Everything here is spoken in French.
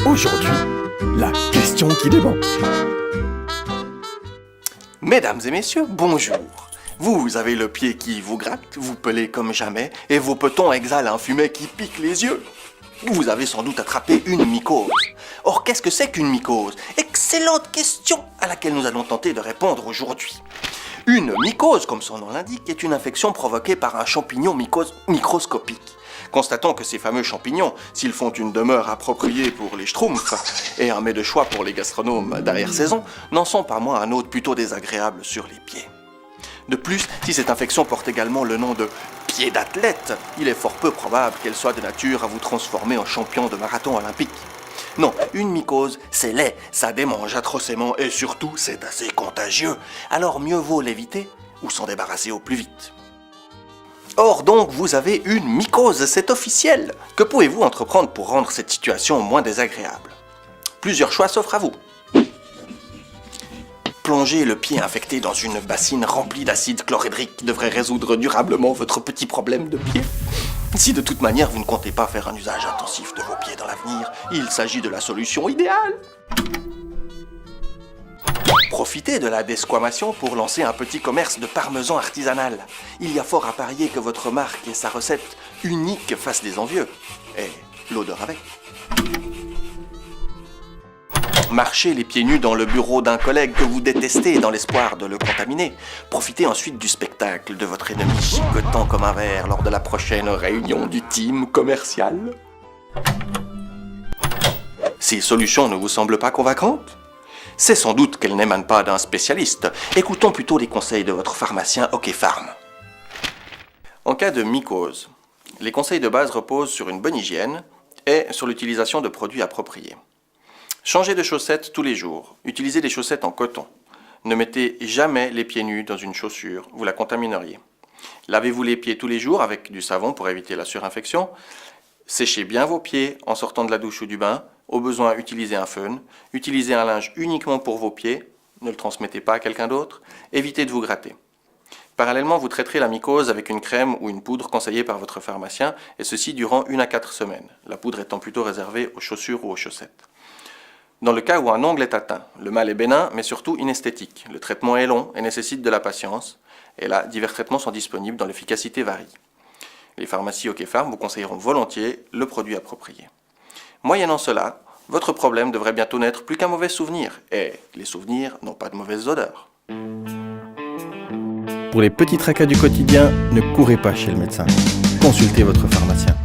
Aujourd'hui, la question qui dément. Mesdames et messieurs, bonjour. Vous avez le pied qui vous gratte, vous pelez comme jamais, et vos petons exhalent un fumet qui pique les yeux. Vous avez sans doute attrapé une mycose. Or, qu'est-ce que c'est qu'une mycose? Excellente question à laquelle nous allons tenter de répondre aujourd'hui. Une mycose, comme son nom l'indique, est une infection provoquée par un champignon microscopique. Constatons que ces fameux champignons, s'ils font une demeure appropriée pour les schtroumpfs et un mets de choix pour les gastronomes d'arrière-saison, n'en sont pas moins un hôte plutôt désagréable sur les pieds. De plus, si cette infection porte également le nom de pied d'athlète, il est fort peu probable qu'elle soit de nature à vous transformer en champion de marathon olympique. Non, une mycose, c'est laid, ça démange atrocement et surtout, c'est assez contagieux. Alors mieux vaut l'éviter ou s'en débarrasser au plus vite. Or donc, vous avez une mycose, c'est officiel. Que pouvez-vous entreprendre pour rendre cette situation moins désagréable? Plusieurs choix s'offrent à vous. Plonger le pied infecté dans une bassine remplie d'acide chlorhydrique devrait résoudre durablement votre petit problème de pied. Si de toute manière vous ne comptez pas faire un usage intensif de vos pieds dans l'avenir, il s'agit de la solution idéale. Profitez de la desquamation pour lancer un petit commerce de parmesan artisanal. Il y a fort à parier que votre marque et sa recette unique fassent des envieux. Et l'odeur avec. Marchez les pieds nus dans le bureau d'un collègue que vous détestez dans l'espoir de le contaminer. Profitez ensuite du spectacle de votre ennemi chicotant comme un ver lors de la prochaine réunion du team commercial. Ces solutions ne vous semblent pas convaincantes? C'est sans doute qu'elles n'émanent pas d'un spécialiste. Écoutons plutôt les conseils de votre pharmacien Okepharm. En cas de mycose, les conseils de base reposent sur une bonne hygiène et sur l'utilisation de produits appropriés. Changez de chaussettes tous les jours. Utilisez des chaussettes en coton. Ne mettez jamais les pieds nus dans une chaussure, vous la contamineriez. Lavez-vous les pieds tous les jours avec du savon pour éviter la surinfection. Séchez bien vos pieds en sortant de la douche ou du bain. Au besoin, utilisez un fun. Utilisez un linge uniquement pour vos pieds. Ne le transmettez pas à quelqu'un d'autre. Évitez de vous gratter. Parallèlement, vous traiterez la mycose avec une crème ou une poudre conseillée par votre pharmacien, et ceci durant 1 à 4 semaines. La poudre étant plutôt réservée aux chaussures ou aux chaussettes. Dans le cas où un ongle est atteint, le mal est bénin, mais surtout inesthétique. Le traitement est long et nécessite de la patience. Et là, divers traitements sont disponibles dont l'efficacité varie. Les pharmacies Okepharm vous conseilleront volontiers le produit approprié. Moyennant cela, votre problème devrait bientôt n'être plus qu'un mauvais souvenir. Et les souvenirs n'ont pas de mauvaise odeur. Pour les petits tracas du quotidien, ne courez pas chez le médecin. Consultez votre pharmacien.